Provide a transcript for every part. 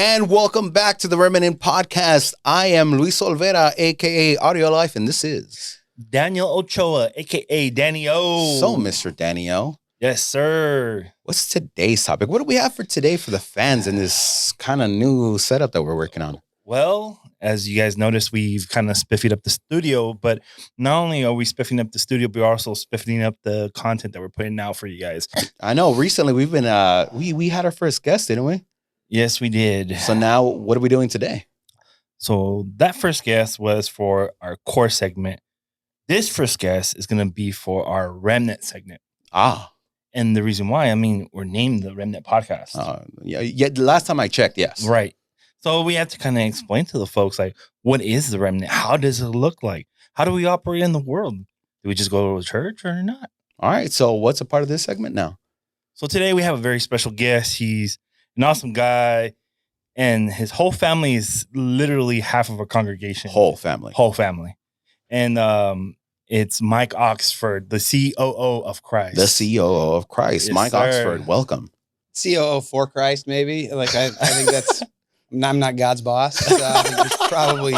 And welcome back to the Remnant podcast. I am Luis Olvera, a.k.a. Audio Life, and this is... Daniel Ochoa, a.k.a. Danny O. So, Mr. Danny O. Yes, sir. What's today's topic? What do we have for today for the fans in this kind of new setup that we're working on? Well, as you guys noticed, we've kind of spiffied up the studio, but not only are we spiffing up the studio, but we're also spiffing up the content that we're putting out for you guys. I know. Recently, we've been... we had our first guest, didn't we? Yes, we did. So now, what are we doing today? So that first guest was for our core segment. This first guest is going to be for our Remnant segment. Ah. And the reason why, we're named the Remnant podcast. Yeah. The last time I checked, yes. Right. So we have to kind of explain to the folks, like, what is the Remnant? How does it look like? How do we operate in the world? Do we just go to church or not? All right. So what's a part of this segment now? So today we have a very special guest. He's an awesome guy, and his whole family is literally half of a congregation. Whole family. And it's Mike Oxford, the C.O.O. of Christ. The C.O.O. of Christ. Yes, Mike sir. Oxford, welcome. C.O.O. for Christ, maybe. Like I think that's. I'm not God's boss, so I think we should probably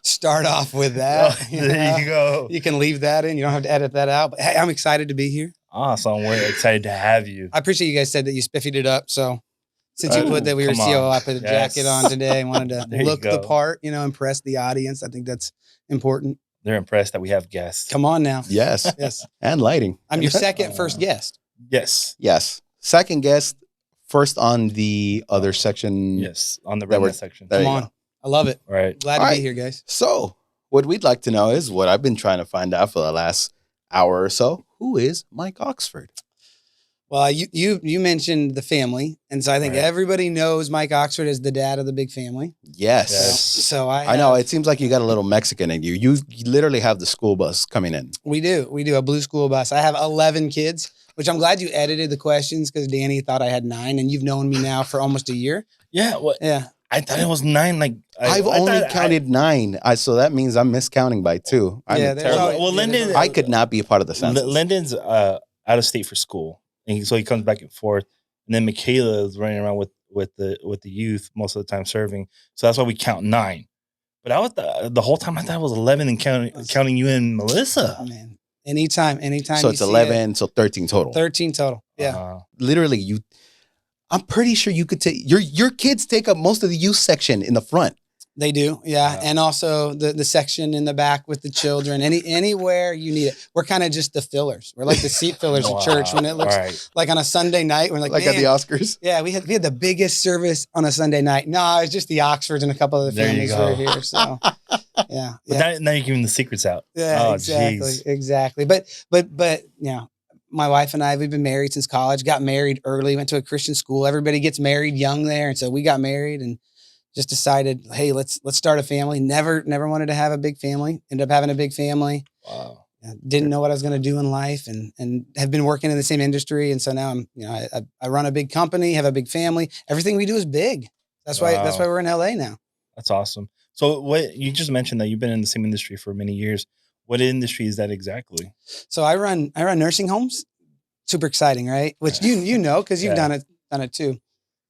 start off with that. There you go. You can leave that in. You don't have to edit that out. But hey, I'm excited to be here. Awesome. We're excited to have you. I appreciate you guys said that you spiffied it up. So since you put that we were come on. COO, I put a Yes. jacket on today and wanted to There you look the go. part, impress the audience. I think that's important. They're impressed that we have guests. Come on now. Yes. Yes. And lighting. I'm your second first guest. Yes. Yes. Second guest, first on the other section. Yes. On the That Remnant section. there Come you on. go. I love it. Right. Glad to All right. be here, guys. So, what we'd like to know is what I've been trying to find out for the last hour or so. Who is Mike Oxford? Well, you mentioned the family, and so I think Right. everybody knows Mike Oxford as the dad of the big family. Yes. Yes. So I know. It seems like you got a little Mexican in you. You literally have the school bus coming in. We do a blue school bus. I have 11 kids, which I'm glad you edited the questions because Danny thought I had 9, and you've known me now for almost a year. Yeah. What? Yeah. I thought it was 9. Like I've only counted 9. So that means I'm miscounting by 2. I'm Yeah, there's terrible. always- Well, Lyndon- I could not be a part of the census. Lyndon's out of state for school, and so he comes back and forth. And then Michaela is running around with the youth most of the time serving. So that's why we count 9. But I was the whole time I thought it was 11 and counting you and Melissa. Oh, man. Anytime. So it's you see 11, so 13 total. it, 13 total. Yeah. Literally, I'm pretty sure you could take your kids take up most of the youth section in the front. They do. Yeah. Yeah. And also the section in the back with the children. Anywhere you need it. We're kind of just the fillers. We're like the seat fillers at church when it looks Right. like on a Sunday night. We're like Like at man, the Oscars. yeah, we had the biggest service on a Sunday night. No, it's just the Oxfords and a couple of the There you families who go. are here. So yeah. But now you're giving the secrets out. Yeah, Oh, exactly. geez. Exactly. But my wife and I, we've been married since college, got married early, went to a Christian school. Everybody gets married young there. And so we got married and just decided, hey, let's start a family. Never wanted to have a big family. Ended up having a big family. Wow. Didn't know what I was going to do in life and have been working in the same industry. And so now I run a big company, have a big family. Everything we do is big. That's why we're in LA now. That's awesome. So what you just mentioned that you've been in the same industry for many years. What industry is that exactly? So I run nursing homes. Super exciting, right? Which you know because you've Yeah. done it too.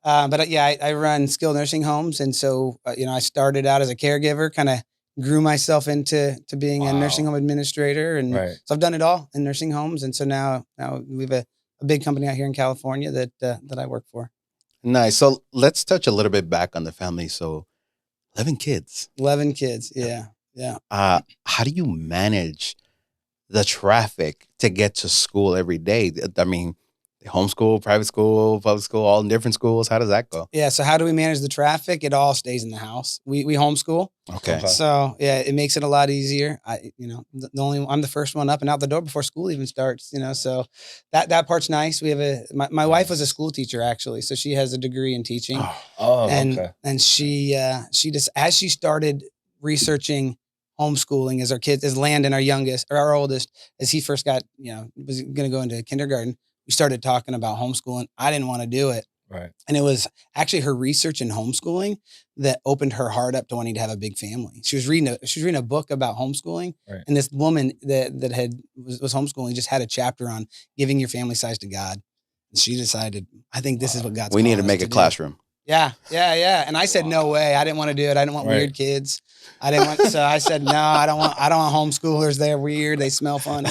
I run skilled nursing homes, and so I started out as a caregiver, kind of grew myself into being a Wow. nursing home administrator, and Right. so I've done it all in nursing homes, and so now we have a big company out here in California that I work for. Nice. So let's touch a little bit back on the family. So 11 kids. 11 kids, yeah. How do you manage the traffic to get to school every day? I mean, homeschool, private school, public school, all in different schools. How does that go? Yeah. So how do we manage the traffic? It all stays in the house. We homeschool. Okay. Okay. So yeah, it makes it a lot easier. I'm the first one up and out the door before school even starts, so that part's nice. We have my wife was a school teacher actually. So she has a degree in teaching Oh, and, okay. and she just, as she started researching homeschooling as Landon, our oldest, as he first got, was going to go into kindergarten, we started talking about homeschooling. I didn't want to do it. Right. And it was actually her research in homeschooling that opened her heart up to wanting to have a big family. She was reading a book about homeschooling, Right. and this woman that was homeschooling just had a chapter on giving your family size to God. And she decided, I think this is what God's We need to calling make us a do. classroom. Yeah. And I said, no way. I didn't want to do it. I didn't want weird kids. So I said, no, I don't want homeschoolers. They're weird. They smell funny,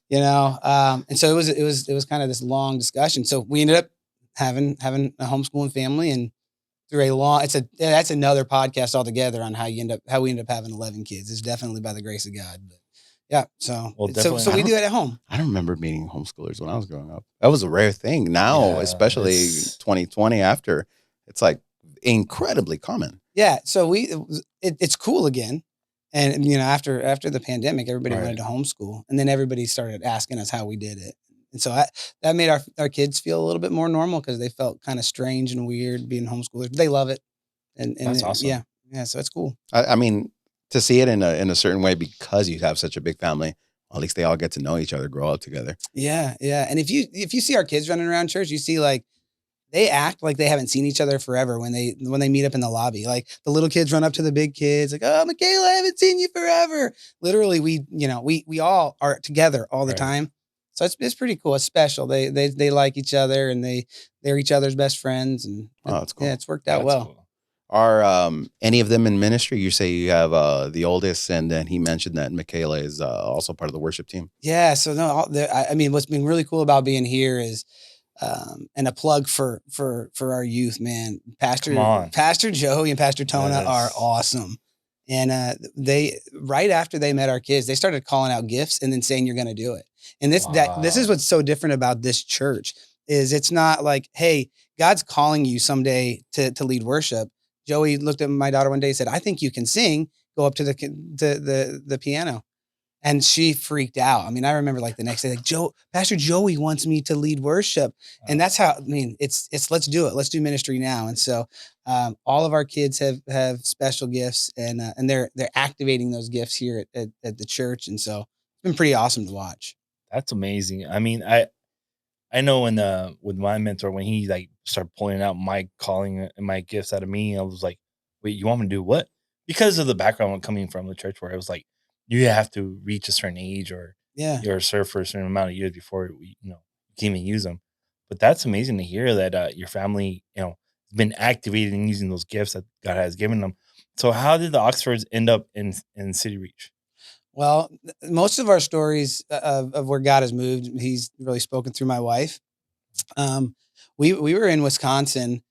and so it was kind of this long discussion. So we ended up having a homeschooling family, and through that's another podcast altogether on how we end up having 11 kids. It's definitely by the grace of God. But yeah. So we do it at home. I don't remember meeting homeschoolers when I was growing up. That was a rare thing. Now, especially 2020 after, it's like incredibly common. Yeah. So it's cool again. And, after the pandemic, everybody wanted to homeschool, and then everybody started asking us how we did it. And so that made our kids feel a little bit more normal, because they felt kind of strange and weird being homeschoolers. They love it. And that's awesome. Yeah. So it's cool. I mean, to see it in a certain way, because you have such a big family, at least they all get to know each other, grow up together. Yeah. And if you see our kids running around church, you see like they act like they haven't seen each other forever when they meet up in the lobby. Like the little kids run up to the big kids, like, "Oh, Michaela, I haven't seen you forever." Literally, we all are together all the time. So it's pretty cool. It's special. They like each other, and they're each other's best friends. And that's cool. Yeah, it's worked out well. Cool. Are any of them in ministry? You say you have the oldest, and then he mentioned that Michaela is also part of the worship team. Yeah. So no, I mean, what's been really cool about being here is, and a plug for our youth, man. Pastor Joey and Pastor Tona are awesome. And they, right after they met our kids, they started calling out gifts and then saying, "You're going to do it." And this is what's so different about this church, is it's not like, "Hey, God's calling you someday to lead worship." Joey looked at my daughter one day and said, "I think you can sing. Go up to the piano." And she freaked out. I mean, I remember like the next day, like, Pastor Joey wants me to lead worship. And that's how, I mean, it's let's do it. Let's do ministry now. And so all of our kids have special gifts, and they're activating those gifts here at the church. And so it's been pretty awesome to watch. That's amazing. I mean, I know with my mentor, when he like started pulling out my calling and my gifts out of me, I was like, "Wait, you want me to do what?" Because of the background coming from the church, where it was like, you have to reach a certain age, or you're served for a certain amount of years before you can even use them. But that's amazing to hear that your family, has been activated and using those gifts that God has given them. So how did the Oxfords end up in City Reach? Well, most of our stories of where God has moved, He's really spoken through my wife. We were in Wisconsin.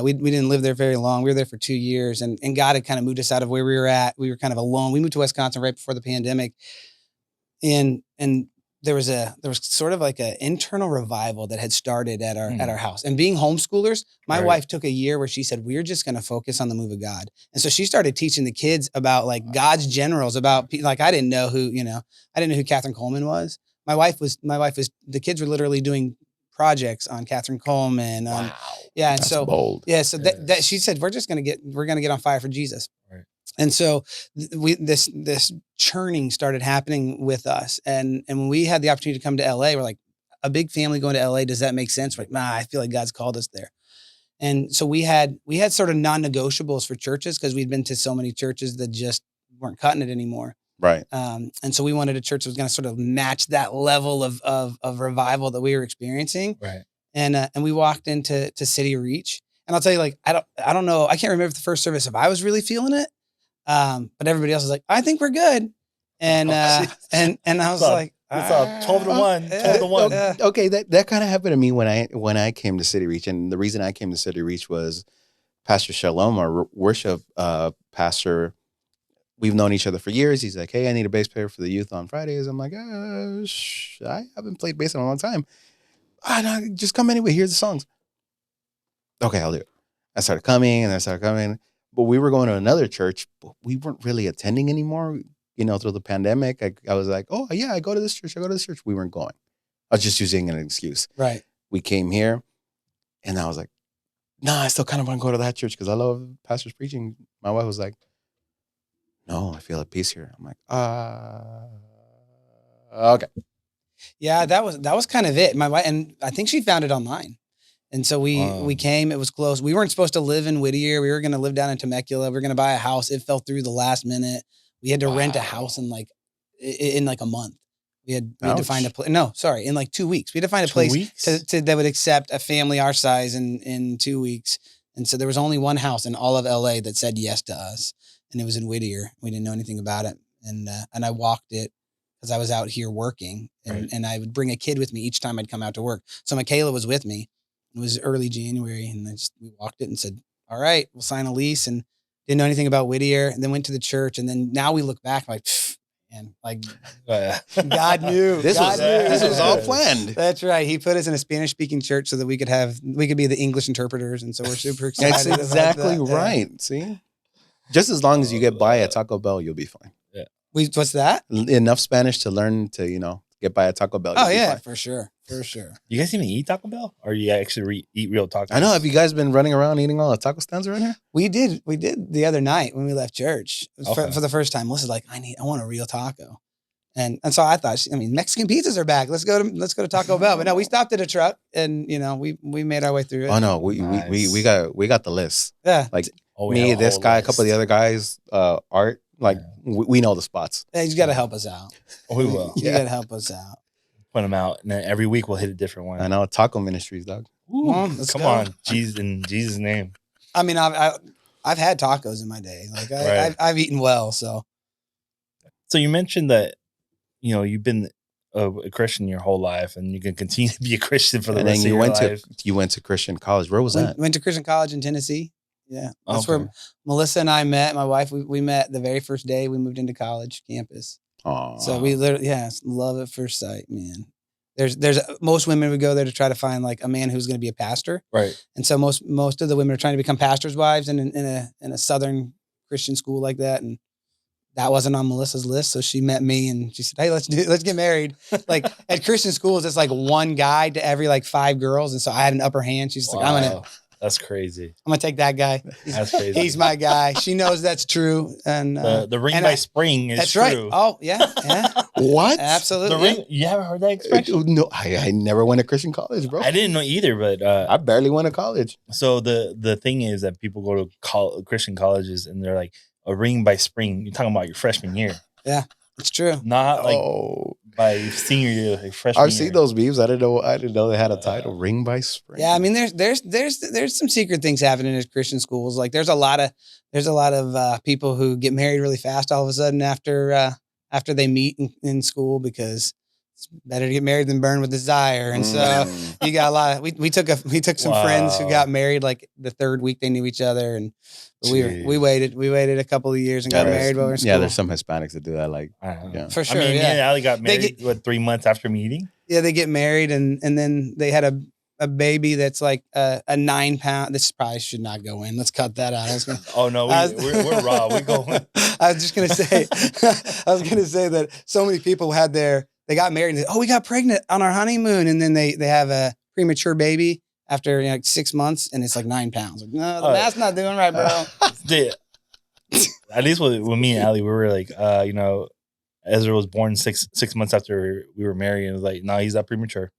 We didn't live there very long. We were there for 2 years, and God had kind of moved us out of where we were at. We were kind of alone. We moved to Wisconsin right before the pandemic, and there was sort of like an internal revival that had started at our house. And being homeschoolers, my wife took a year where she said, "We're just going to focus on the move of God." And so she started teaching the kids about like God's generals, about like I didn't know who Catherine Coleman was. My wife was the kids were literally doing projects on Catherine Coleman. Wow. Yeah. And That's so bold. Yeah. So that she said, we're going to get on fire for Jesus. Right. And so this churning started happening with us. And when we had the opportunity to come to LA, we're like, a big family going to LA, does that make sense? We're like, I feel like God's called us there. And so we had sort of non-negotiables for churches, because we'd been to so many churches that just weren't cutting it anymore. Right. And so we wanted a church that was going to sort of match that level of revival that we were experiencing. Right. And we walked into City Reach, and I'll tell you, like, I don't know. I can't remember the first service if I was really feeling it. But everybody else was like, "I think we're good." And I was like, it's 12-1, 12-1. Okay. That kind of happened to me when I came to City Reach. And the reason I came to City Reach was Pastor Shalom, our worship pastor. We've known each other for years. He's like, "Hey, I need a bass player for the youth on Fridays." I'm like, I haven't played bass in a long time. No, just come anyway. Here's the songs. Okay, I'll do it. I started coming. But we were going to another church, but we weren't really attending anymore. Through the pandemic, I was like, "Oh, yeah, I go to this church. We weren't going. I was just using an excuse. Right. We came here, and I was like, "Nah, I still kind of want to go to that church because I love pastors preaching." My wife was like, "No, I feel at peace here." I'm like, okay. Yeah, that was kind of it. My wife, and I think she found it online. And so we came. It was close. We weren't supposed to live in Whittier. We were going to live down in Temecula. We were going to buy a house. It fell through the last minute. We had to rent a house in like a month. We had to find a place. No, sorry, in like 2 weeks. We had to find a place that would accept a family our size in 2 weeks. And so there was only one house in all of LA that said yes to us. And it was in Whittier. We didn't know anything about it. And I walked it because I was out here working, and I would bring a kid with me each time I'd come out to work. So Michaela was with me. It was early January, and we walked it and said, all right, we'll sign a lease, and didn't know anything about Whittier, and then went to the church. And then now we look back like, man, like God knew. This was all planned. That's right. He put us in a Spanish speaking church so that we could be the English interpreters. And so we're super excited. That's exactly right. Yeah. See, just as long as you get by at Taco Bell, you'll be fine. Yeah. What's that? Enough Spanish to learn to, get by at Taco Bell. Oh yeah, for sure. For sure. You guys even eat Taco Bell, or you actually eat real tacos? I know. Have you guys been running around eating all the taco stands around here? We did the other night when we left church for the first time. Melissa's like, I want a real taco. And so I thought, Mexican pizzas are back. Let's go to Taco Bell. But no, we stopped at a truck, and we made our way through it. Oh no, we got the list. Yeah, like me, this guy, a couple of the other guys, Art. Like we know the spots. Yeah, you got to help us out. We will. You got to help us out. Put them out, and then every week we'll hit a different one. I know, Taco Ministries, dog. Ooh, come on, Jesus, in Jesus' name. I mean, I've had tacos in my day. Like I've eaten well. So you mentioned that you've been a Christian your whole life, and you can continue to be a Christian for the rest of your life. You went to Christian college. Where was that? Went to Christian college in Tennessee. Yeah, that's where Melissa and I met. My wife, we met the very first day we moved into college campus. Aww. So we literally, love at first sight, man. There's most women would go there to try to find like a man who's going to be a pastor, right? And so most of the women are trying to become pastors' wives in a Southern Christian school like that, and that wasn't on Melissa's list. So she met me and she said, hey, let's get married. Like at Christian schools, it's like one guy to every like 5 girls. And so I had an upper hand. She's like, that's crazy. I'm going to take that guy. That's crazy. He's my guy. She knows that's true. And the ring by spring is true. That's right. Oh yeah. What? Absolutely. The ring, you haven't heard that expression? No, I never went to Christian college, bro. I didn't know either, but I barely went to college. So the thing is that people go to Christian colleges and they're like, a ring by spring. You're talking about your freshman year. Yeah, it's true. Not like by senior year, like freshman I've seen those memes. I didn't know they had a title, ring by spring. Yeah, I mean, there's some secret things happening at Christian schools. Like there's a lot of people who get married really fast all of a sudden after they meet in school, because it's better to get married than burn with desire. And so you got a lot of, we took some friends who got married like the 3rd week they knew each other, and we waited a couple of years and got married while we were in school. Yeah, there's some Hispanics that do that. Like, for sure. I mean, me and Allie got married 3 months after meeting. Yeah, they get married and then they had a baby that's like a 9 pound. This probably should not go in. Let's cut that out. We're raw. We go. I was gonna say that so many people they got married and we got pregnant on our honeymoon, and then they have a premature baby after 6 months, and it's like 9 pounds. Like, no, the math's not doing right, bro. At least with me and Allie, we were like, Ezra was born six months after we were married, and it was like, no, he's not premature.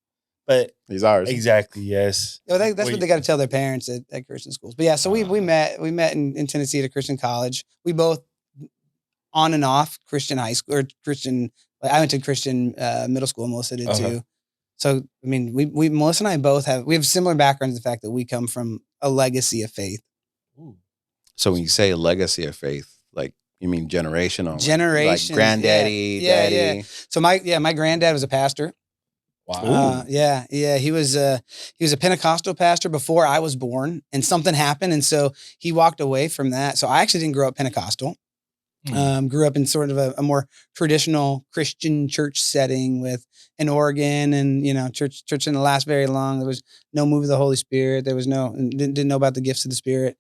But he's ours. Exactly, yes. That's what they got to tell their parents at Christian schools. But yeah, so we met in Tennessee at a Christian college. We both on and off Christian high school or Christian. Like I went to Christian middle school. Melissa did too. So I mean, we Melissa and I both have similar backgrounds. The fact that we come from a legacy of faith. Ooh. So when you say a legacy of faith, like you mean generational? Generations. Like granddaddy, daddy. Yeah. So my granddad was a pastor. Wow. He was a Pentecostal pastor before I was born, and something happened, and so he walked away from that. So I actually didn't grow up Pentecostal. Grew up in sort of a more traditional Christian church setting with an organ, and church didn't last very long. There was no move of the Holy Spirit. There was didn't know about the gifts of the Spirit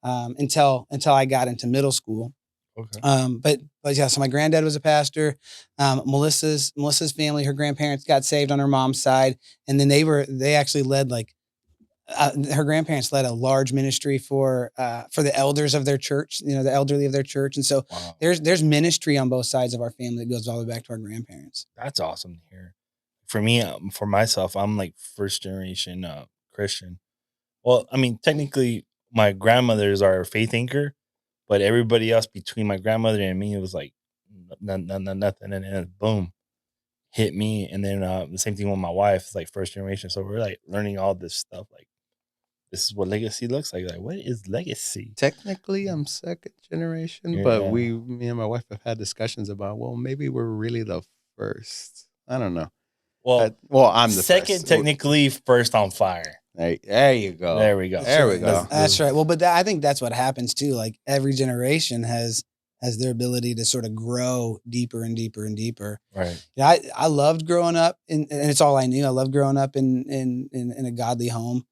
until I got into middle school. Okay. But yeah, so my granddad was a pastor. Melissa's family, her grandparents got saved on her mom's side, and then they actually led her grandparents led a large ministry for the elders of their church, the elderly of their church. And so there's ministry on both sides of our family that goes all the way back to our grandparents. That's awesome to hear. For me, for myself, I'm like first generation Christian. Well, I mean, technically my grandmothers are a faith anchor, but everybody else between my grandmother and me, it was like nothing. And then boom, hit me. And then the same thing with my wife, it's like first generation. So we're like learning all this stuff, like this is what legacy looks like. Like, what is legacy? Technically, I'm second generation, but me and my wife have had discussions about, well, maybe we're really the first. I don't know. Well, I'm the second, first. technically, first on fire. There you go. There we go. There we go. That's right. Well, but I think that's what happens too. Like every generation has their ability to sort of grow deeper and deeper and deeper. Right. Yeah, I loved growing up, and it's all I knew. I loved growing up in a godly home.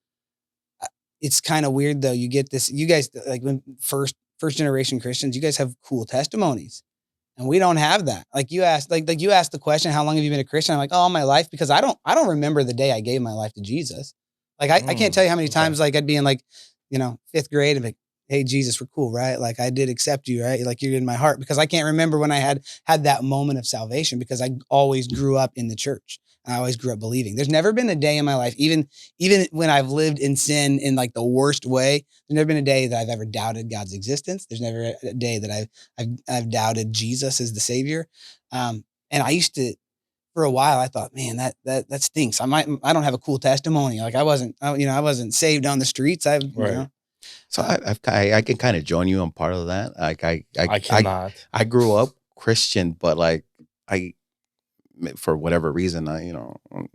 It's kind of weird though. You get this. You guys, like when first generation Christians, you guys have cool testimonies, and we don't have that. Like you asked the question, how long have you been a Christian? I'm like, all my life, because I don't remember the day I gave my life to Jesus. Like I can't tell you how many times like I'd be in like, 5th grade and be like, hey Jesus, we're cool, right? Like I did accept you, right? Like you're in my heart, because I can't remember when I had that moment of salvation, because I always grew up in the church. I always grew up believing. There's never been a day in my life, even when I've lived in sin in like the worst way, there's never been a day that I've ever doubted God's existence. There's never a day that I've doubted Jesus as the Savior. And I used to, for a while, I thought, man, that stinks. I don't have a cool testimony. Like I wasn't saved on the streets. So I can kind of join you on part of that. Like I cannot. I grew up Christian, but like for whatever reason,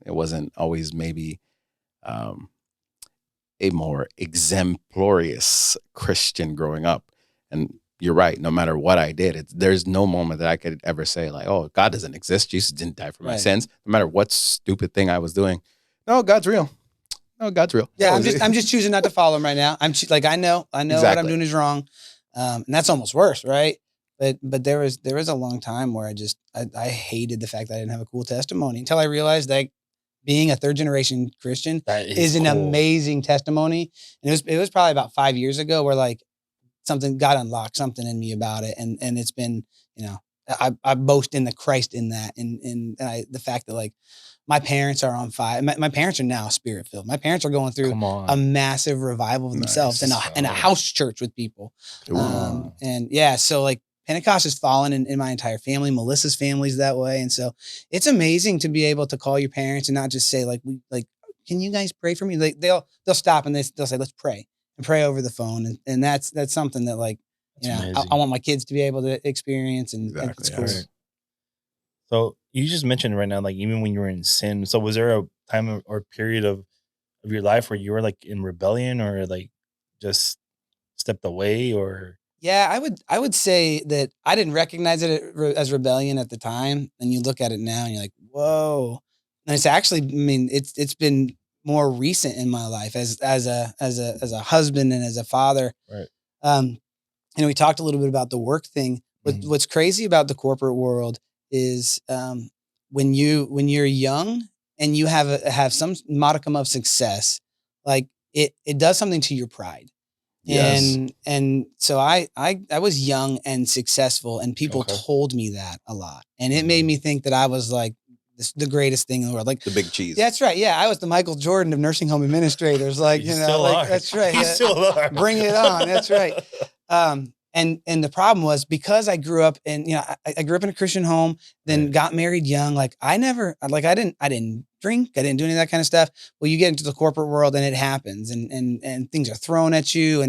it wasn't always maybe a more exemplarious Christian growing up. And you're right. No matter what I did, there's no moment that I could ever say like, "Oh, God doesn't exist. Jesus didn't die for my sins." No matter what stupid thing I was doing, no, God's real. No, God's real. Yeah, I'm just choosing not to follow him right now. I know Exactly. what I'm doing is wrong, and that's almost worse, right? But there was a long time where I hated the fact that I didn't have a cool testimony, until I realized that being a 3rd generation Christian is an amazing testimony. And it was probably about 5 years ago where like God unlocked something in me about it, and it's been, I boast in the Christ in that, and the fact that like my parents are on fire. My parents are now spirit filled. My parents are going through a massive revival of themselves in a house church with people. And yeah, so like Pentecost has fallen in my entire family. Melissa's family's that way. And so it's amazing to be able to call your parents and not just say like, can you guys pray for me? Like they'll stop and they'll say, let's pray, and pray over the phone. And that's something that like, I want my kids to be able to experience, and it's cool. Right. So you just mentioned right now, like even when you were in sin, so was there a time or period of your life where you were like in rebellion, or like just stepped away, or? Yeah, I would say that I didn't recognize it as rebellion at the time, and you look at it now and you're like, whoa. And it's actually, I mean, it's been more recent in my life as a husband and as a father. Right. We talked a little bit about the work thing. But what's crazy about the corporate world is when you're young and you have some modicum of success, like it does something to your pride. Yes. And so I was young and successful, and people told me that a lot, and it made me think that I was like the greatest thing in the world, like the big cheese. That's right. Yeah, I was the Michael Jordan of nursing home administrators. Like that's right. You still are. Bring it on. That's right. And the problem was, because I grew up in, I grew up in a Christian home, then got married young. Like I didn't drink. I didn't do any of that kind of stuff. Well, you get into the corporate world and it happens, and things are thrown at you,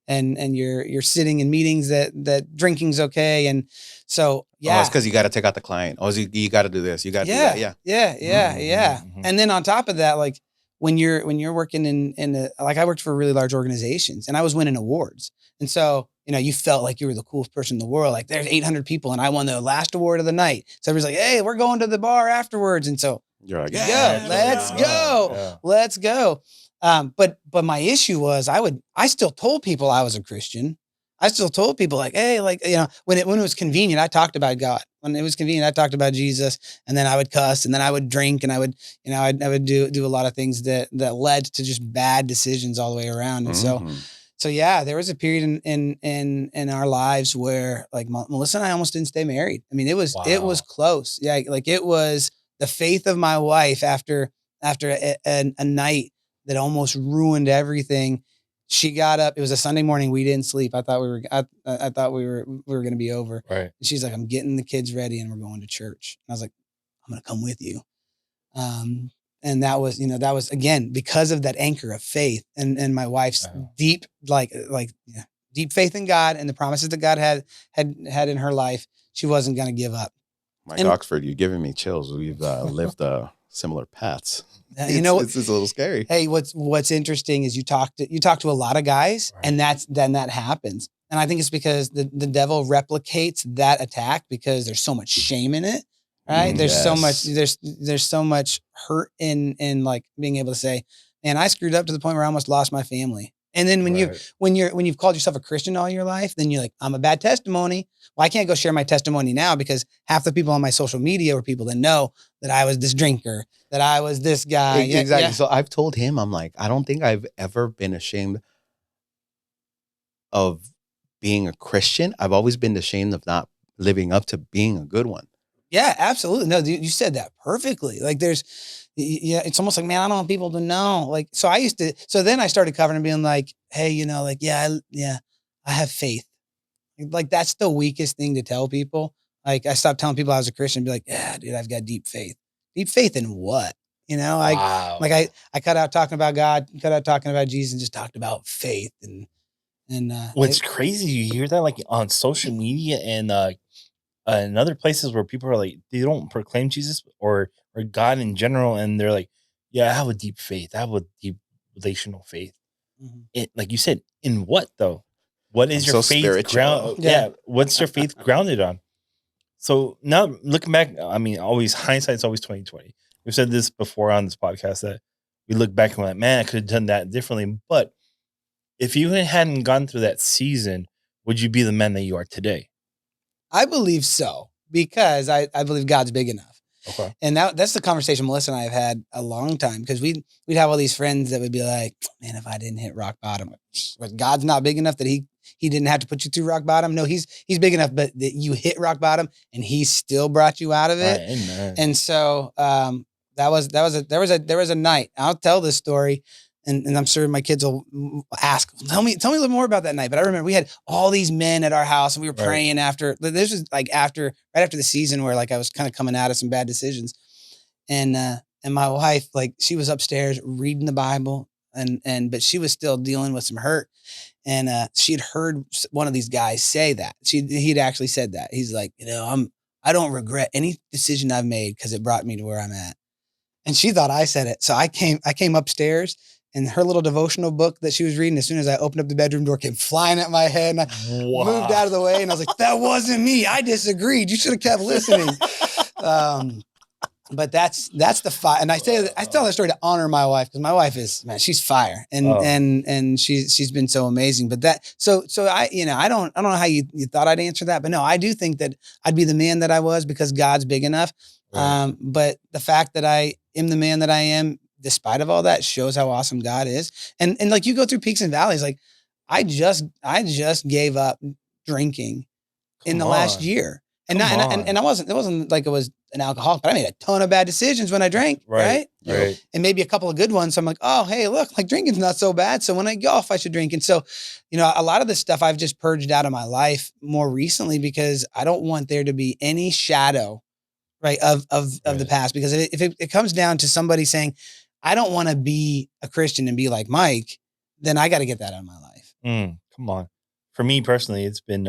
and you're sitting in meetings that drinking's okay. And so, yeah. Oh, it's because you got to take out the client. Oh, you got to do this. You got to do that. Yeah. And then on top of that, like when you're working in like I worked for really large organizations, and I was winning awards. And so, you felt like you were the coolest person in the world. Like there's 800 people and I won the last award of the night. So everybody's like, hey, we're going to the bar afterwards. And so you're like, let's go. But my issue was I still told people I was a Christian. I still told people like, hey, like, when it was convenient, I talked about God. When it was convenient, I talked about Jesus, and then I would cuss, and then I would drink, and I would do a lot of things that led to just bad decisions all the way around. And so yeah, there was a period in our lives where like Melissa and I almost didn't stay married. I mean, it was close. Yeah. Like it was the faith of my wife after a night that almost ruined everything. She got up. It was a Sunday morning. We didn't sleep. I thought we were going to be over. Right. And she's like, I'm getting the kids ready and we're going to church. And I was like, I'm going to come with you. And that was, that was again, because of that anchor of faith and my wife's deep, deep faith in God and the promises that God had in her life. She wasn't going to give up. Mike Oxford, you're giving me chills. We've lived similar paths. It's a little scary. Hey, what's interesting is you talk to a lot of guys, right, and that happens. And I think it's because the devil replicates that attack because there's so much shame in it, right? There's so much there's so much hurt in like being able to say, man, I screwed up to the point where I almost lost my family. And then when you've called yourself a Christian all your life, then you're like, I'm a bad testimony. Well, I can't go share my testimony now because half the people on my social media were people that know that I was this drinker, that I was this guy. Exactly. Yeah. So I've told him, I'm like, I don't think I've ever been ashamed of being a Christian. I've always been ashamed of not living up to being a good one. Yeah, absolutely. No, you said that perfectly. Like it's almost like, man, I don't want people to know. Like, so then I started covering and being like, hey, I have faith. Like that's the weakest thing to tell people. Like I stopped telling people I was a Christian and be like, yeah, dude, I've got deep faith. Deep faith in what? Wow. Like I cut out talking about God, cut out talking about Jesus and just talked about faith. And what's crazy, you hear that like on social media and other places where people are like, they don't proclaim Jesus or God in general. And they're like, yeah, I have a deep faith. I have a deep relational faith. Mm-hmm. It, like you said, in what though? What is your faith ground? Yeah. What's your faith grounded on? So now looking back, I mean, always hindsight's always 20/20. We've said this before on this podcast that we look back and we're like, man, I could have done that differently. But if you hadn't gone through that season, would you be the man that you are today? I believe so, because I believe God's big enough. Okay. And that's the conversation Melissa and I have had a long time, because we'd have all these friends that would be like, man, if I didn't hit rock bottom, but God's not big enough that he didn't have to put you through rock bottom. No, he's big enough, but that you hit rock bottom and he still brought you out of it. Right, amen. And so there was a night. I'll tell this story. And I'm sure my kids will ask, tell me a little more about that night. But I remember we had all these men at our house and we were praying after. This was like right after the season where like I was kind of coming out of some bad decisions. And my wife, like she was upstairs reading the Bible but she was still dealing with some hurt. And she had heard one of these guys say that. He'd actually said that. He's like, I don't regret any decision I've made because it brought me to where I'm at. And she thought I said it. So I came upstairs. And her little devotional book that she was reading, as soon as I opened up the bedroom door, came flying at my head. And I moved out of the way. And I was like, that wasn't me. I disagreed. You should have kept listening. But that's the fire. And I tell that story to honor my wife, because my wife is, man, she's fire. And she's been so amazing. But so I don't know how you thought I'd answer that. But no, I do think that I'd be the man that I was because God's big enough. Right. But the fact that I am the man that I am, despite of all that, shows how awesome God is. And like you go through peaks and valleys. Like I just gave up drinking in the last year. And it wasn't like it was an alcoholic, but I made a ton of bad decisions when I drank. Right. And maybe a couple of good ones. So I'm like, oh, hey, look, like drinking's not so bad. So when I golf, I should drink. And so, a lot of this stuff I've just purged out of my life more recently because I don't want there to be any shadow, right, of the past. Because if it comes down to somebody saying, I don't want to be a Christian and be like Mike, then I got to get that out of my life. Come on. For me personally, it's been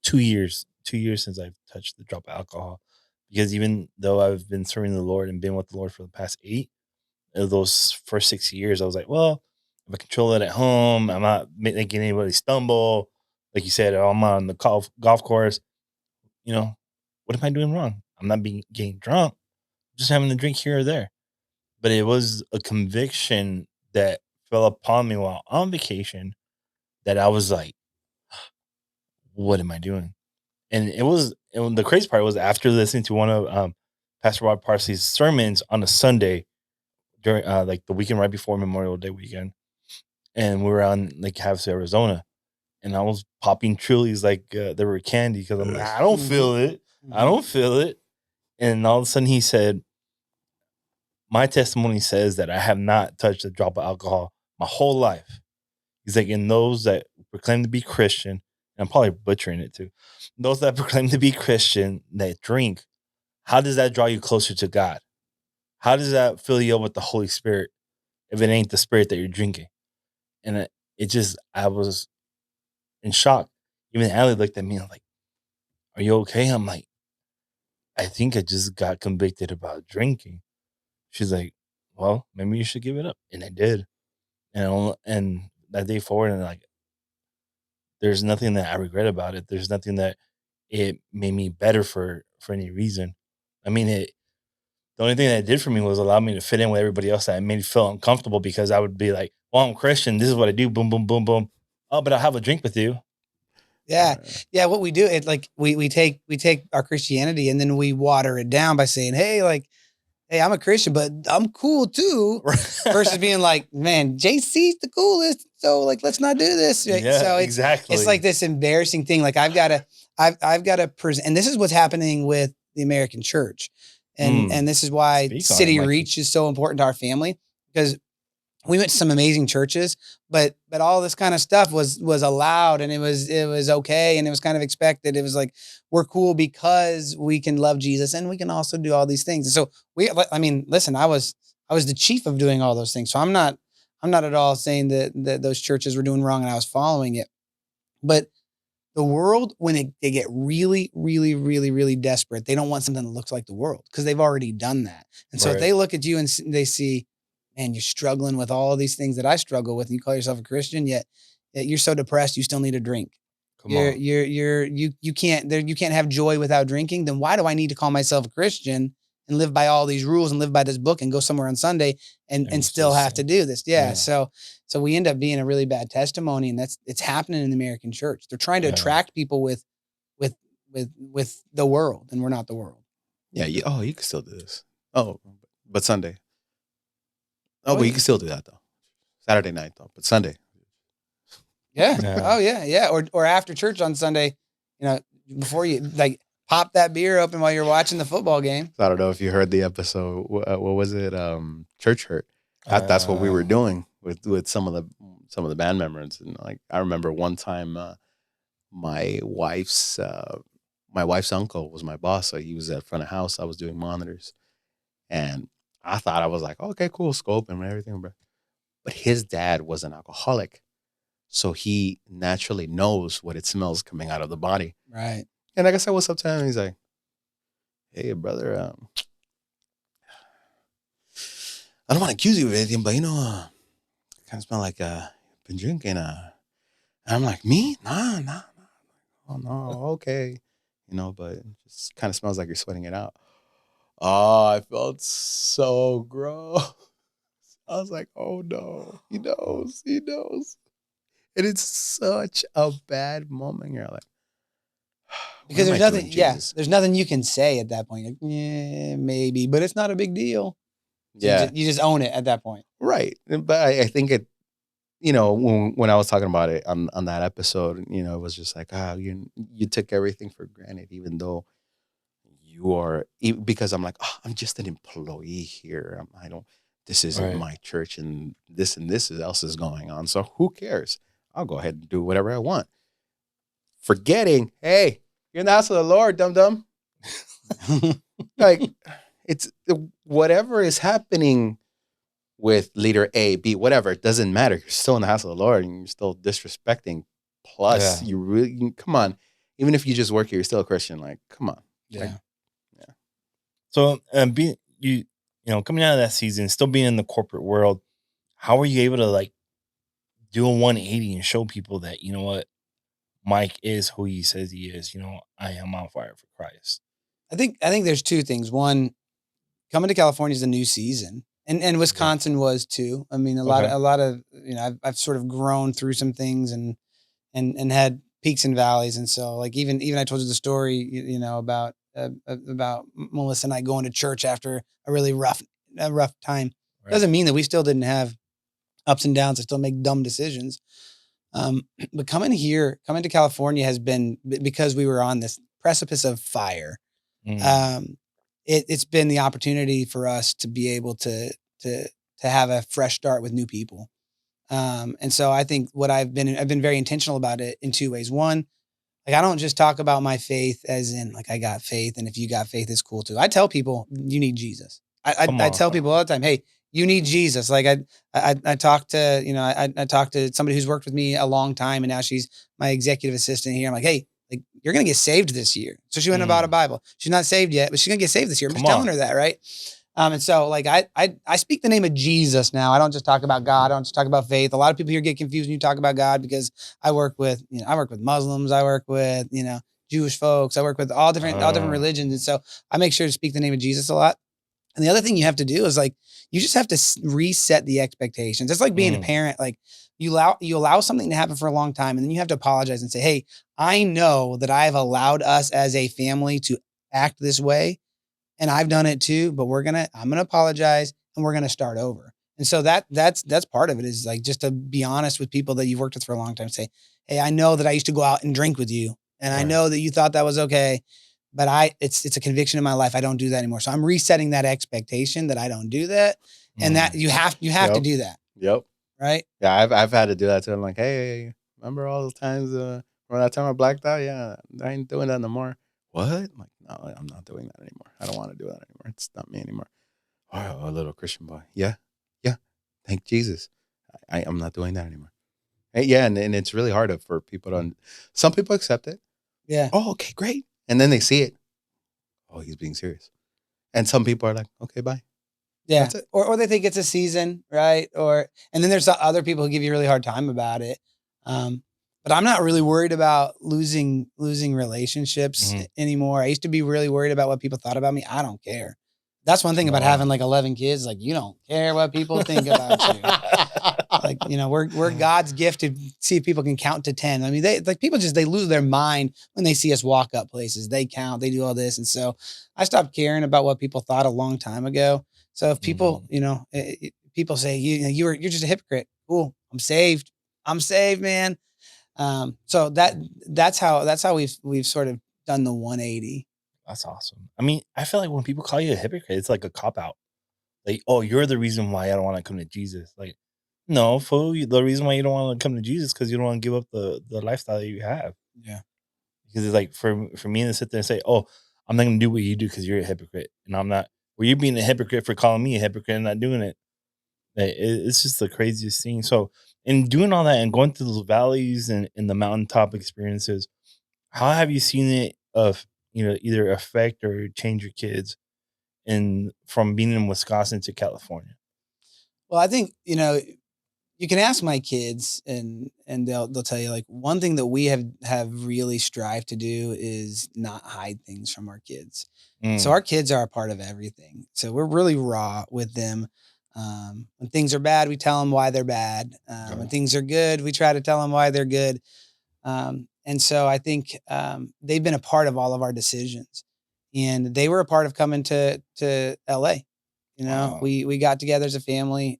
2 years since I've touched the drop of alcohol, because even though I've been serving the Lord and been with the Lord for the past 8 of those first 6 years, I was like, well, if I control it at home, I'm not making anybody stumble. Like you said, I'm on the golf course. What am I doing wrong? I'm not getting drunk, just having a drink here or there. But it was a conviction that fell upon me while on vacation that I was like, what am I doing? And the crazy part was after listening to one of Pastor Rob Parsley's sermons on a Sunday during like the weekend right before Memorial Day weekend. And we were on Lake Havasu, Arizona. And I was popping Trulies like they were candy because I'm like, I don't feel it. I don't feel it. And all of a sudden he said, my testimony says that I have not touched a drop of alcohol my whole life. He's like, and those that proclaim to be Christian, and I'm probably butchering it too, those that proclaim to be Christian that drink, how does that draw you closer to God? how does that fill you up with the Holy Spirit if it ain't the Spirit that you're drinking? And I was in shock. Even Allie looked at me and like, are you okay? I'm like, I think I just got convicted about drinking. She's like, well, maybe you should give it up. And I did. And that day forward, and like, there's nothing that I regret about it. There's nothing that it made me better for any reason. I mean, the only thing that it did for me was allow me to fit in with everybody else that made me feel uncomfortable because I would be like, well, I'm Christian. This is what I do. Boom, boom, boom, boom. Oh, but I'll have a drink with you. Yeah. Yeah. What we do, it like we take our Christianity and then we water it down by saying, hey, I'm a Christian, but I'm cool too. Versus being like, man, JC's the coolest. So like, let's not do this. Yeah, so exactly. It's like this embarrassing thing. Like I've got to present, and this is what's happening with the American church. And this is why City Reach is so important to our family, because we went to some amazing churches, but all this kind of stuff was allowed, and it was okay, and it was kind of expected. It was like, we're cool because we can love Jesus and we can also do all these things. And so listen, I was the chief of doing all those things. So I'm not at all saying that those churches were doing wrong and I was following it. But the world, when they get really, really, really, really desperate, they don't want something that looks like the world because they've already done that. And so if they look at you and they see, man, you're struggling with all of these things that I struggle with, and you call yourself a Christian, yet you're so depressed you still need a drink. You can't have joy without drinking. Then why do I need to call myself a Christian and live by all these rules and live by this book and go somewhere on Sunday and still have to do this? Yeah. So we end up being a really bad testimony, and it's happening in the American church. They're trying to attract people with the world, and we're not the world. Yeah. You can still do this. Oh, but Sunday. Oh, but you can still do that though. Saturday night though, but Sunday. Yeah. Oh yeah. Yeah. Or after church on Sunday, before you like pop that beer open while you're watching the football game. I don't know if you heard the episode. What was it? Church hurt. That's what we were doing with some of the band members. And like, I remember one time, my wife's uncle was my boss. So he was at front of house. I was doing monitors, and I thought, I was like, okay, cool, scope and everything, bro. But his dad was an alcoholic, so he naturally knows what it smells coming out of the body. Right. And like I said, what's up to him? He's like, hey, brother, I don't want to accuse you of anything, but kind of smell like you've been drinking. And I'm like, me? Nah. Oh no, okay. But it just kind of smells like you're sweating it out. Oh, I felt so gross. I was like, oh no, he knows. And it's such a bad moment. You're like, because there's nothing, there's nothing you can say at that point. Like, yeah, maybe, but it's not a big deal. So you just own it at that point. Right. But I think it, when I was talking about it on that episode, it was just like, you took everything for granted, even though you are, because I'm like, I'm just an employee here. This isn't my church, and this else is going on. So who cares? I'll go ahead and do whatever I want. Forgetting, hey, you're in the house of the Lord, dum-dum. Like, it's whatever is happening with leader A, B, whatever. It doesn't matter. You're still in the house of the Lord, and you're still disrespecting. Plus, you really, come on. Even if you just work here, you're still a Christian. Like, come on. Yeah. So, coming out of that season, still being in the corporate world, how were you able to do a 180 and show people that, you know what, Mike is who he says he is? I am on fire for Christ. I think there's two things. One, coming to California is a new season, and Wisconsin was too. I mean, a lot of I've sort of grown through some things and had peaks and valleys, and so even I told you the story, about Melissa and I going to church after a really rough time. Right. Doesn't mean that we still didn't have ups and downs. I still make dumb decisions. But coming to California has been, because we were on this precipice of fire. It's been the opportunity for us to be able to have a fresh start with new people. And so I think I've been very intentional about it in two ways. One, I don't just talk about my faith as in I got faith, and if you got faith, it's cool too. I tell people you need Jesus. I tell people all the time, hey, you need Jesus. Like I talked to, I talked to somebody who's worked with me a long time, and now she's my executive assistant here. I'm like, hey, like you're going to get saved this year. So she went and bought a Bible. She's not saved yet, but she's going to get saved this year. I'm just telling her that. Right. And so like, I speak the name of Jesus now. I don't just talk about God. I don't just talk about faith. A lot of people here get confused when you talk about God, because I work with Muslims. I work with, Jewish folks. I work with all different religions. And so I make sure to speak the name of Jesus a lot. And the other thing you have to do is like, you just have to reset the expectations. It's like being a parent. Like you allow something to happen for a long time, and then you have to apologize and say, hey, I know that I've allowed us as a family to act this way, and I've done it too, but I'm going to apologize, and we're going to start over. And so that's part of it, is like, just to be honest with people that you've worked with for a long time. Say, hey, I know that I used to go out and drink with you, and I know that you thought that was okay, but it's a conviction in my life. I don't do that anymore. So I'm resetting that expectation that I don't do that. And that you have to do that. Yep. Right. Yeah. I've had to do that too. I'm like, hey, remember all those times, when that time I blacked out? Yeah. I ain't doing that no more. What? I'm like, no, I'm not doing that anymore. I don't want to do that anymore. It's not me anymore. Oh, a little Christian boy. Yeah. Yeah. Thank Jesus. I'm not doing that anymore. Yeah. And it's really hard for people to, some people accept it. Yeah. Oh, okay, great. And then they see it. Oh, he's being serious. And some people are like, okay, bye. Yeah. Or they think it's a season, right? And then there's other people who give you a really hard time about it. But I'm not really worried about losing relationships anymore. I used to be really worried about what people thought about me. I don't care. That's one thing about having like 11 kids. Like, you don't care what people think about you. Like, we're God's gift to see if people can count to 10. I mean, people they lose their mind when they see us walk up places. They count, they do all this. And so I stopped caring about what people thought a long time ago. So if people, people say, you're just a hypocrite. Cool. I'm saved, man. So that's how we've sort of done the 180. That's awesome. I mean, I feel like when people call you a hypocrite, it's like a cop out. Like, oh, you're the reason why I don't want to come to Jesus. Like, no, fool. The reason why you don't want to come to Jesus because you don't want to give up the lifestyle that you have. Yeah. Because it's like for me to sit there and say, oh, I'm not going to do what you do because you're a hypocrite, and I'm not. Well, you're being a hypocrite for calling me a hypocrite and not doing it. It's just the craziest thing. So, in doing all that and going through those valleys and the mountaintop experiences, how have you seen it either affect or change your kids from being in Wisconsin to California? Well, I think, you can ask my kids and they'll tell you, like, one thing that we have really strived to do is not hide things from our kids. So our kids are a part of everything. So we're really raw with them. When things are bad, we tell them why they're bad. When things are good, we try to tell them why they're good. And so I think they've been a part of all of our decisions, and they were a part of coming to LA. Wow. We got together as a family.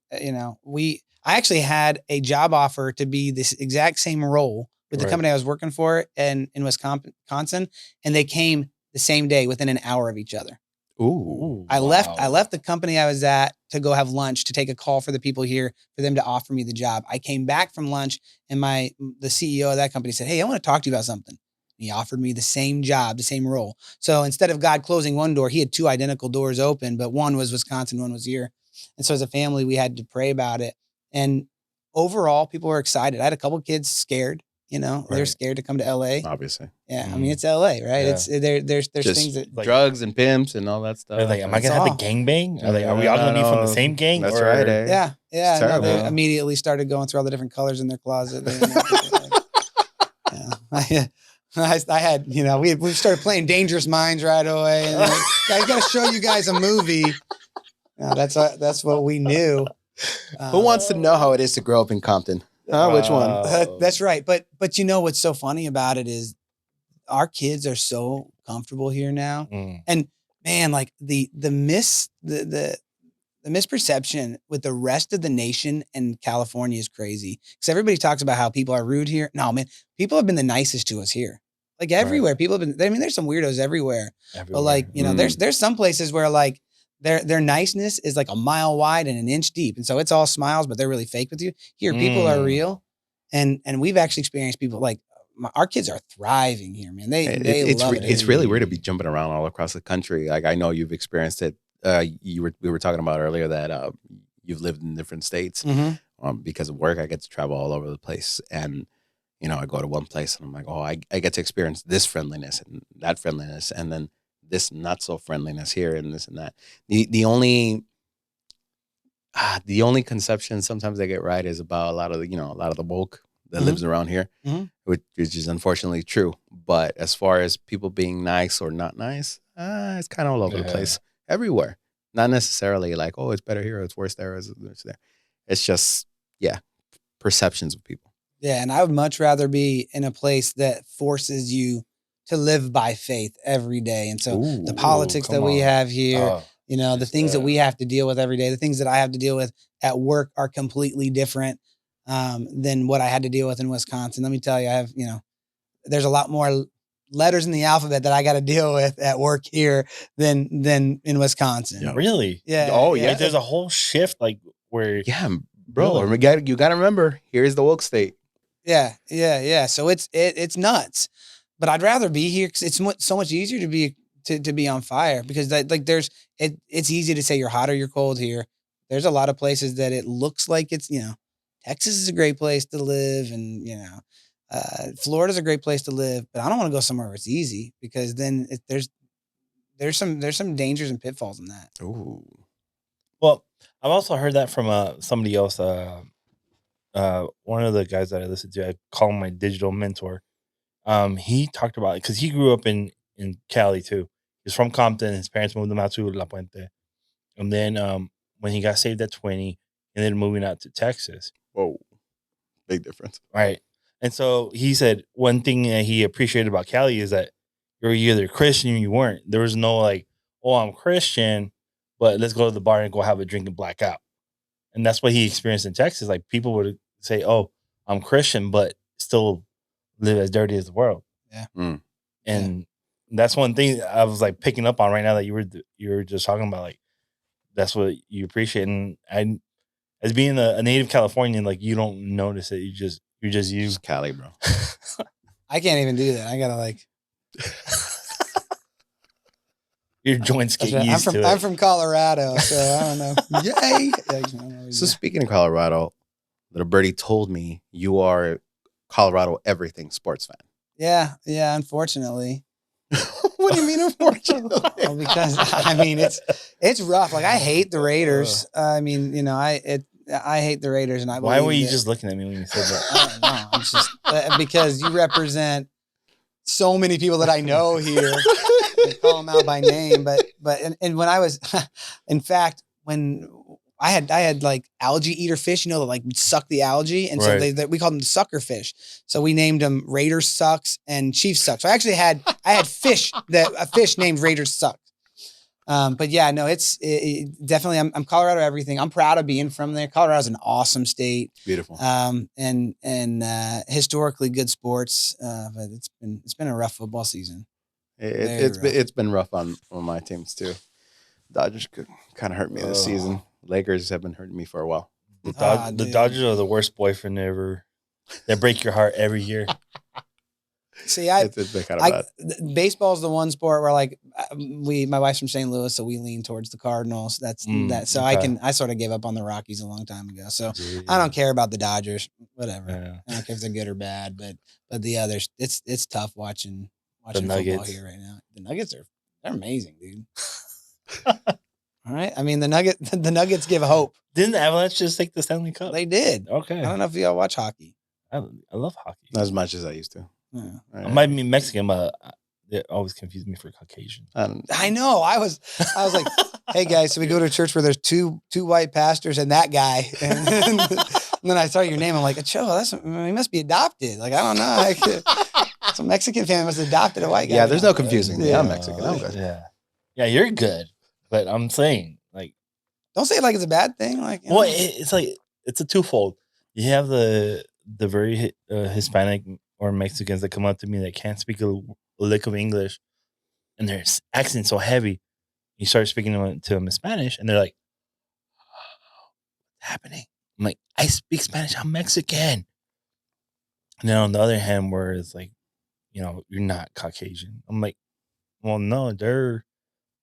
I actually had a job offer to be this exact same role with the company I was working for in Wisconsin, and they came the same day within an hour of each other. Ooh. I left the company I was at to go have lunch, to take a call for the people here, for them to offer me the job. I came back from lunch, and the CEO of that company said, hey, I want to talk to you about something. And he offered me the same job, the same role. So instead of God closing one door, he had two identical doors open, but one was Wisconsin, one was here. And so as a family, we had to pray about it. And overall, people were excited. I had a couple of kids scared. They're scared to come to LA. Obviously. Yeah. I mean, it's LA, right? Yeah. It's there's just things that, like, drugs and pimps and all that stuff. Like, am I going to have the gangbang? Are we all going to be from the same gang? That's right. Eh? Yeah. Yeah. No, they immediately started going through all the different colors in their closet. I had, we started playing Dangerous Minds right away. And I got to show you guys a movie. That's what we knew. Who wants to know how it is to grow up in Compton? Which one? That's right. But what's so funny about it is our kids are so comfortable here now. And man, like the misperception with the rest of the nation and California is crazy. Because everybody talks about how people are rude here. No, man, people have been the nicest to us here. Like everywhere. People have been, there's some weirdos everywhere. But like, there's some places where like their niceness is like a mile wide and an inch deep. And so it's all smiles, but they're really fake with you. Here, people are real. And we've actually experienced people like our kids are thriving here, man. They love it. It's really weird to be jumping around all across the country. Like I know you've experienced it we were talking about earlier that you've lived in different states. Because of work, I get to travel all over the place, and I go to one place and I'm like, oh, I get to experience this friendliness and that friendliness, and then this not so friendliness here and this and that. The only conception sometimes I get right is about a lot of the woke that lives around here, which is unfortunately true. But as far as people being nice or not nice, it's kind of all over the place, everywhere. Not necessarily like, oh, it's better here, or it's worse there, or it's there. It's just, perceptions of people. Yeah, and I would much rather be in a place that forces you to live by faith every day. And so the politics that we have here, the things that we have to deal with every day, the things that I have to deal with at work are completely different than what I had to deal with in Wisconsin. Let me tell you, I have, there's a lot more letters in the alphabet that I got to deal with at work here than in Wisconsin. Yeah. Really? Yeah. Oh, yeah. Like, there's a whole shift, like where. Yeah, bro. Really? You got to remember, here's the woke state. Yeah. So it's nuts, but I'd rather be here because it's so much easier to be on fire because it's easy to say you're hot or you're cold here. There's a lot of places that it looks like it's, Texas is a great place to live, and Florida's a great place to live, but I don't want to go somewhere where it's easy because then there's some dangers and pitfalls in that. Ooh. Well, I've also heard that from somebody else. One of the guys that I listen to, I call him my digital mentor. He talked about it because he grew up in Cali too. He's from Compton. His parents moved him out to La Puente, and then when he got saved at 20, and then moving out to Texas. Whoa, big difference, right? And so he said one thing that he appreciated about Cali is that you're either Christian or you weren't. There was no like, oh, I'm Christian, but let's go to the bar and go have a drink and black out. And that's what he experienced in Texas. Like people would say, "Oh, I'm Christian, but still live as dirty as the world." Yeah. And that's one thing I was like picking up on right now that you were just talking about. Like that's what you appreciate. And as being a native Californian, like you don't notice it. You're just you. It's Cali, bro. I can't even do that. I gotta like. Your joints get used to it. I'm from Colorado, so I don't know. Yay! So speaking of Colorado, little birdie told me you are a Colorado everything sports fan. Yeah. Unfortunately. What do you mean, unfortunately? Well, because I mean it's rough. Like I hate the Raiders. I mean, I hate the Raiders, and I. Why were you just looking at me when you said that? I don't know. It's just because you represent so many people that I know here. They call them out by name, but and when I was, in fact, when I had like algae eater fish, that like suck the algae, and so we called them sucker fish. So we named them Raiders Sucks and Chiefs Sucks. So I actually had a fish named Raiders Sucks. But yeah, no, it's definitely. I'm Colorado everything. I'm proud of being from there. Colorado's an awesome state. Beautiful. And historically good sports. But it's been a rough football season. It's been rough on my teams too. Dodgers kind of hurt me this season. Lakers have been hurting me for a while. The Dodgers are the worst boyfriend ever. They break your heart every year. See, it's been kind of bad. Baseball's the one sport where like my wife's from St. Louis, so we lean towards the Cardinals. That's that. So okay. I sort of gave up on the Rockies a long time ago. So I don't care about the Dodgers. Whatever. Yeah. I don't care if they're good or bad, but the others, it's tough watching football here right now. The Nuggets they're amazing, dude. All right. I mean, the Nuggets give hope. Didn't the Avalanche just take the Stanley Cup? They did. Okay. I don't know if y'all watch hockey. I love hockey. Not as much as I used to. Yeah. Right. I might be Mexican, but they always confuse me for Caucasian. I know. I was like, hey guys, so we go to a church where there's two white pastors and that guy. And then I saw your name. I'm like, Cho, he must be adopted. Like, I don't know. Some Mexican family must have adopted a white guy. Yeah, there's no confusing me. I'm Mexican. I'm good. Yeah, you're good. But I'm saying, like, don't say it like it's a bad thing. Like, well, it's like it's a twofold. You have the very Hispanic or Mexicans that come up to me that can't speak a lick of English, and their accent so heavy. You start speaking to them in Spanish, and they're like, oh, "What's happening?" I'm like, "I speak Spanish. I'm Mexican." And then on the other hand, where it's like, you're not Caucasian. I'm like, well, no, they're.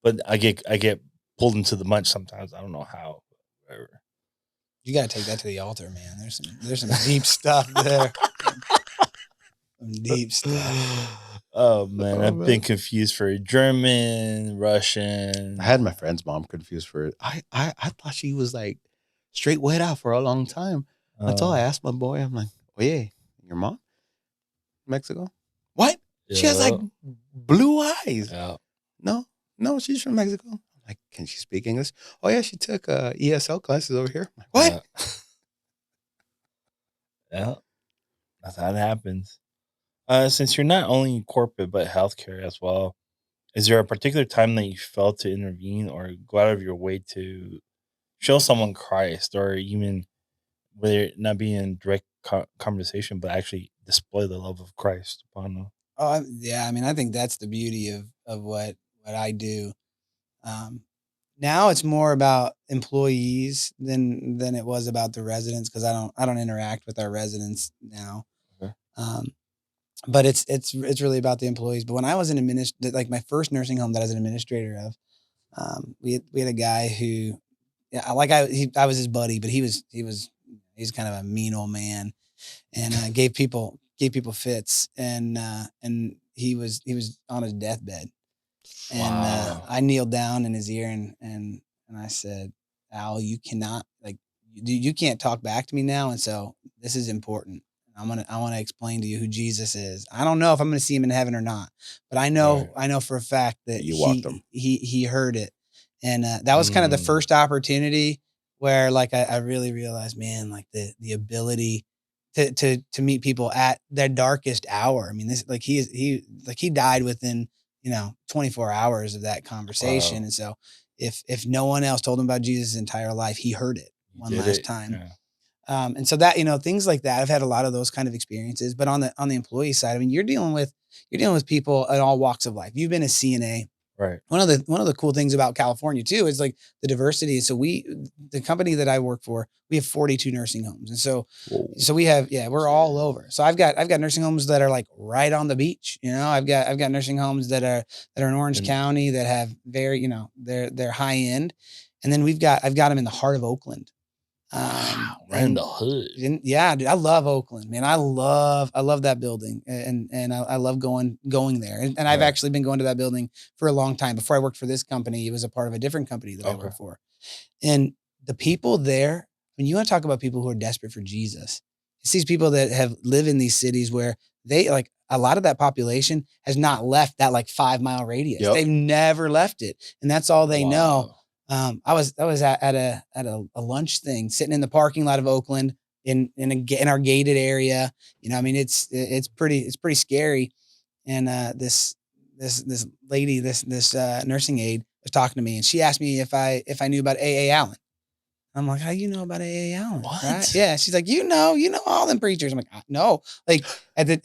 But I get pulled into the munch sometimes. I don't know how. Whatever. You got to take that to the altar, man. There's some deep stuff there. Some deep stuff. Oh man, I've been confused for German, Russian. I had my friend's mom confused for it. I thought she was like straight white out for a long time. Until I asked my boy, I'm like, "Oye, your mom? Mexico? What? She has like blue eyes. Yeah. No, she's from Mexico." I'm like, "Can she speak English?" "Oh yeah, she took ESL classes over here." I'm like, "What?" Yeah, that's how it happens. Since you're not only corporate but healthcare as well, is there a particular time that you felt to intervene or go out of your way to show someone Christ, or even whether it not be in direct conversation, but actually display the love of Christ upon them? Yeah. I mean, I think that's the beauty of what I do. Um, Now it's more about employees than it was about the residents, because I don't interact with our residents now. Okay. But it's really about the employees. But when I was like my first nursing home that I was an administrator of, we had a guy who, yeah, I was his buddy, but he's kind of a mean old man, and gave people fits, and he was on his deathbed. And Wow. I kneeled down in his ear and I said, "Al, you cannot, like, you can't talk back to me now, and so this is important. I want to explain to you who Jesus is. I don't know if I'm going to see him in heaven or not, but Right. I know for a fact that You walked him. he heard it, and that was kind of the first opportunity where, like, I really realized, man, like the ability to meet people at their darkest hour. I mean, this, like, he died within 24 hours of that conversation. Wow. And so if no one else told him about Jesus his entire life, he heard it You one did last it. time. Yeah. And so that, things like that, I've had a lot of those kind of experiences. But on the employee side, I mean, you're dealing with people in all walks of life. You've been a CNA. Right. One of the cool things about California too is like the diversity. So the company that I work for, we have 42 nursing homes. And so we have, we're all over. So I've got nursing homes that are like right on the beach. I've got nursing homes that are in Orange County that have very, they're high end. And then I've got them in the heart of Oakland. Right in the hood. Yeah, dude, I love Oakland, man. I love that building, and I love going there. And I've actually been going to that building for a long time. Before I worked for this company, it was a part of a different company that I worked for. And the people there, when you want to talk about people who are desperate for Jesus, it's these people that have lived in these cities where they, like, a lot of that population has not left that like 5-mile radius. Yep. They've never left it, and that's all they know. I was at a lunch thing, sitting in the parking lot of Oakland in our gated area. I mean, it's pretty scary. And this lady, this nursing aide was talking to me, and she asked me if I knew about A.A. Allen. I'm like, "How you know about A.A. Allen?" What? Right? Yeah. She's like, you know all them preachers. I'm like, "No." Like, and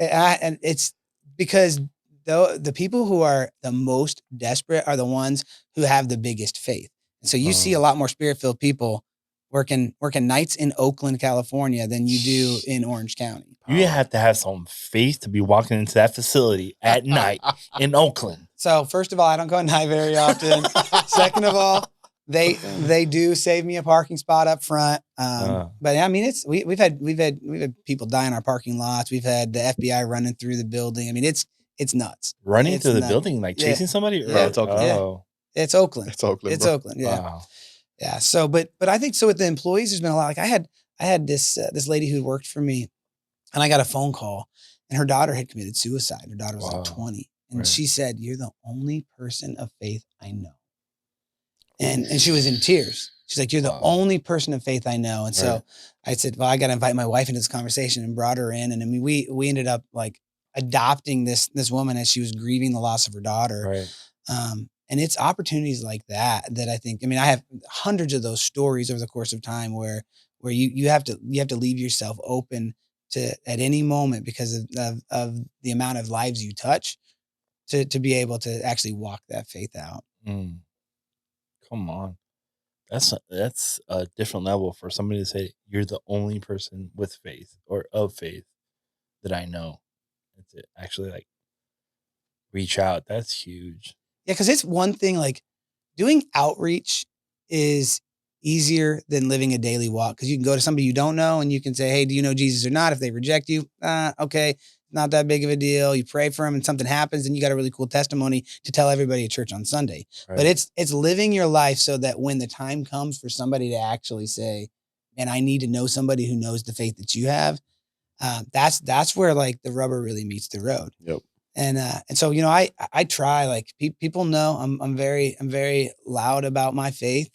it's because the people who are the most desperate are the ones who have the biggest faith. And so you see a lot more spirit-filled people working nights in Oakland, California than you do in Orange County. You have to have some faith to be walking into that facility at night in Oakland. So first of all, I don't go at night very often. Second of all, they do save me a parking spot up front. But I mean, we've had people die in our parking lots. We've had the FBI running through the building. I mean, it's nuts. Running It's through the nuts. building, like chasing somebody? Yeah, it's Oakland. It's Oakland. It's Oakland. It's bro. Oakland. Yeah. Wow. Yeah. So, but I think so with the employees, there's been a lot. Like I had this lady who worked for me, and I got a phone call, and her daughter had committed suicide. Her daughter was like 20, and she said, "You're the only person of faith I know." And she was in tears. She's like, "You're the only person of faith I know." And so I said, "Well, I got to invite my wife into this conversation," and brought her in. And I mean, we ended up like adopting this woman as she was grieving the loss of her daughter. Right. And it's opportunities like that I think, I mean, I have hundreds of those stories over the course of time where you have to leave yourself open to, at any moment, because of the amount of lives you touch, to be able to actually walk that faith out. Come on. That's a different level for somebody to say you're the only person with faith or of faith that I know. And to actually like reach out. That's huge. Yeah. 'Cause it's one thing, like, doing outreach is easier than living a daily walk, because you can go to somebody you don't know and you can say, hey, do you know Jesus or not? If they reject you, okay, not that big of a deal. You pray for them and something happens and you got a really cool testimony to tell everybody at church on Sunday. Right. But it's living your life so that when the time comes for somebody to actually say, man, I need to know somebody who knows the faith that you have, that's where like the rubber really meets the road. Yep. And so, you know, I try, like people know I'm very loud about my faith.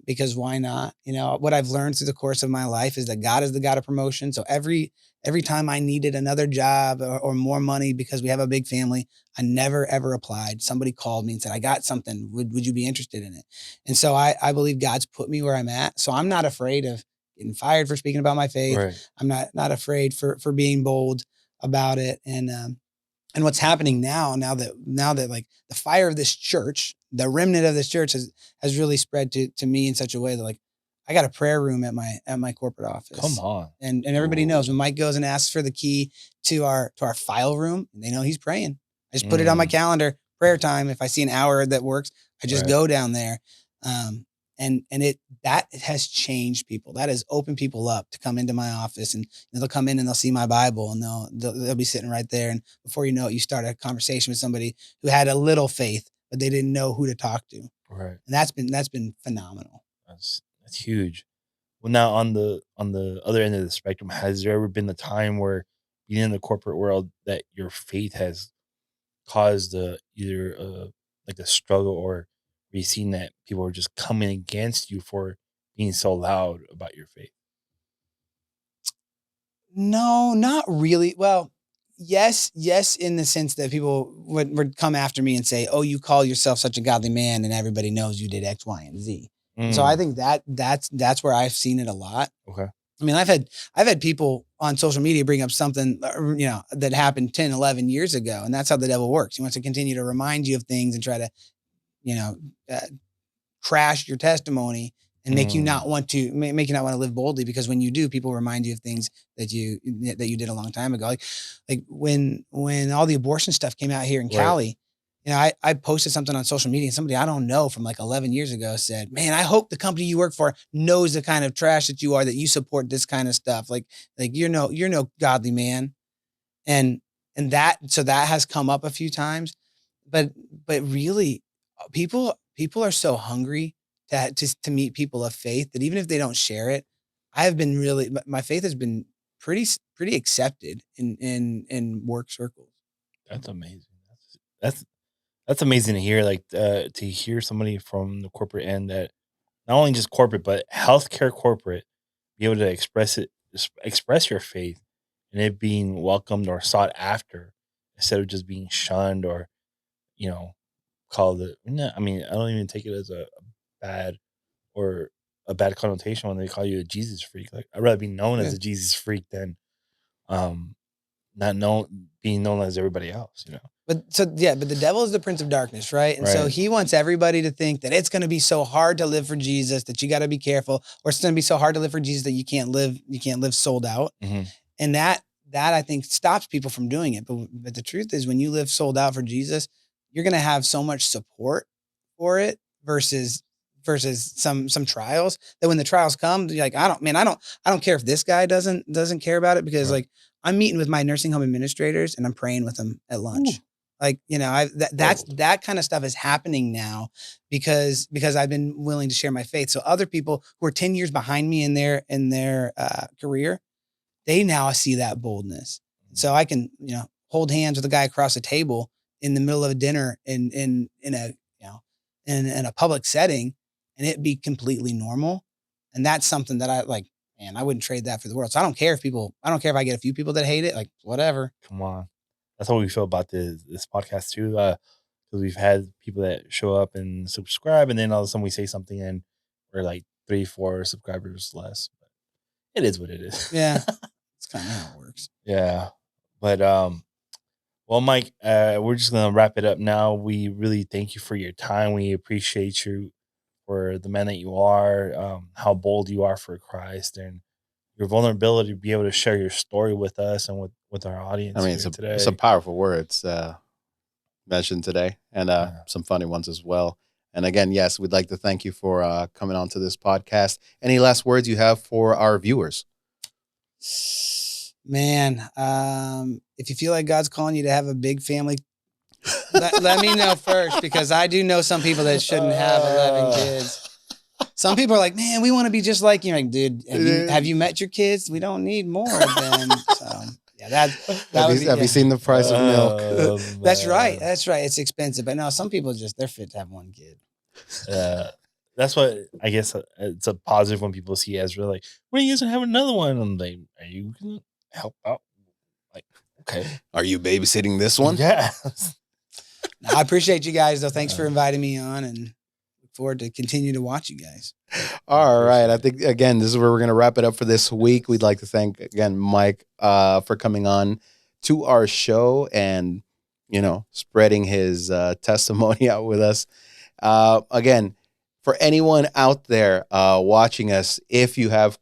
Because why not? You know, what I've learned through the course of my life is that God is the God of promotion. So every time I needed another job or more money because we have a big family, I never, ever applied. Somebody called me and said, I got something. Would you be interested in it? And so I believe God's put me where I'm at. So I'm not afraid of getting fired for speaking about my faith. Right. I'm not afraid for being bold about it. And what's happening now that like the fire of this church, the remnant of this church has really spread to me in such a way that like I got a prayer room at my corporate office. Come on. And everybody knows when Mike goes and asks for the key to our file room, and they know he's praying. I just put it on my calendar, prayer time. If I see an hour that works, I just go down there. And that has changed people. That has opened people up to come into my office, and they'll come in and they'll see my Bible, and they'll be sitting right there. And before you know it, you start a conversation with somebody who had a little faith, but they didn't know who to talk to. Right. And that's been phenomenal. That's huge. Well, now on the other end of the spectrum, has there ever been a time where being in the corporate world that your faith has caused either like a struggle, or you've seen that people are just coming against you for being so loud about your faith? No, not really. Well, yes, in the sense that people would come after me and say, oh, you call yourself such a godly man and everybody knows you did X, Y, and Z. So I think that's where I've seen it a lot. Okay. I mean, I've had people on social media bring up something, you know, that happened 10, 11 years ago. And that's how the devil works. He wants to continue to remind you of things and try to, you know, crash your testimony and make you not want to live boldly, because when you do, people remind you of things that you did a long time ago. Like when all the abortion stuff came out here in Cali, you know, I posted something on social media, and somebody I don't know from like 11 years ago said, man, I hope the company you work for knows the kind of trash that you are, that you support this kind of stuff. Like you're no godly man. And that has come up a few times, but really people are so hungry to meet people of faith that even if they don't share it, my faith has been pretty accepted in work circles. That's amazing. That's amazing to hear. Like to hear somebody from the corporate end, that not only just corporate but healthcare corporate, be able to express your faith, and it being welcomed or sought after, instead of just being shunned or, you know, called it. No, I mean, I don't even take it as a bad or a bad connotation when they call you a Jesus freak. Like, I'd rather be known as a Jesus freak than not being known as everybody else, you know. But the devil is the prince of darkness, right? And so Right. he wants everybody to think that it's going to be so hard to live for Jesus that you got to be careful, or it's going to be so hard to live for Jesus that you can't live sold out. And that I think stops people from doing it. But the truth is, when you live sold out for Jesus, you're going to have so much support for it versus some trials, that when the trials come, you're like, I don't care if this guy doesn't care about it, because like I'm meeting with my nursing home administrators and I'm praying with them at lunch. Ooh. Like, you know, that kind of stuff is happening now because I've been willing to share my faith. So other people who are 10 years behind me in their career, they now see that boldness. So I can, you know, hold hands with a guy across the table in the middle of a dinner in a, you know, in a public setting, and it be completely normal. And that's something that I like, man, I wouldn't trade that for the world. So I don't care if I get a few people that hate it, like whatever. Come on. That's how we feel about this podcast too. Because we've had people that show up and subscribe, and then all of a sudden we say something and we're like 3-4 subscribers less. But it is what it is. Yeah. It's kind of how it works. Yeah. But well, Mike, we're just gonna wrap it up now. We really thank you for your time. We appreciate you for the man that you are, how bold you are for Christ, and your vulnerability to be able to share your story with us and with our audience. I mean, today. it's a powerful words mentioned today, and some funny ones as well. And again, yes, we'd like to thank you for coming on to this podcast. Any last words you have for our viewers? Man, if you feel like God's calling you to have a big family, let me know first, because I do know some people that shouldn't have 11 kids. Some people are like, man, we want to be just like you. Like, dude, have you met your kids? We don't need more than. So, yeah, have you seen the price of milk? That's right. That's right. It's expensive, but no, some people they're fit to have one kid. That's what I guess it's a positive when people see Ezra like, when are you guys gonna have another one? And they, are you gonna help out? Like, okay, are you babysitting this one? Yeah. I appreciate you guys though. Thanks for inviting me on, and look forward to continue to watch you guys. All right. I think again, this is where we're gonna wrap it up for this week. We'd like to thank again Mike for coming on to our show and spreading his testimony out with us. Again, for anyone out there watching us, if you have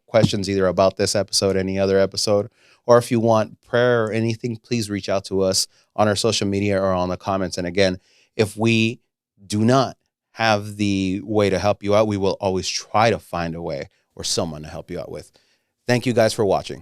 questions either about this episode, any other episode, or if you want prayer or anything, please reach out to us on our social media or on the comments. And again, if we do not have the way to help you out, we will always try to find a way or someone to help you out with. Thank you guys for watching.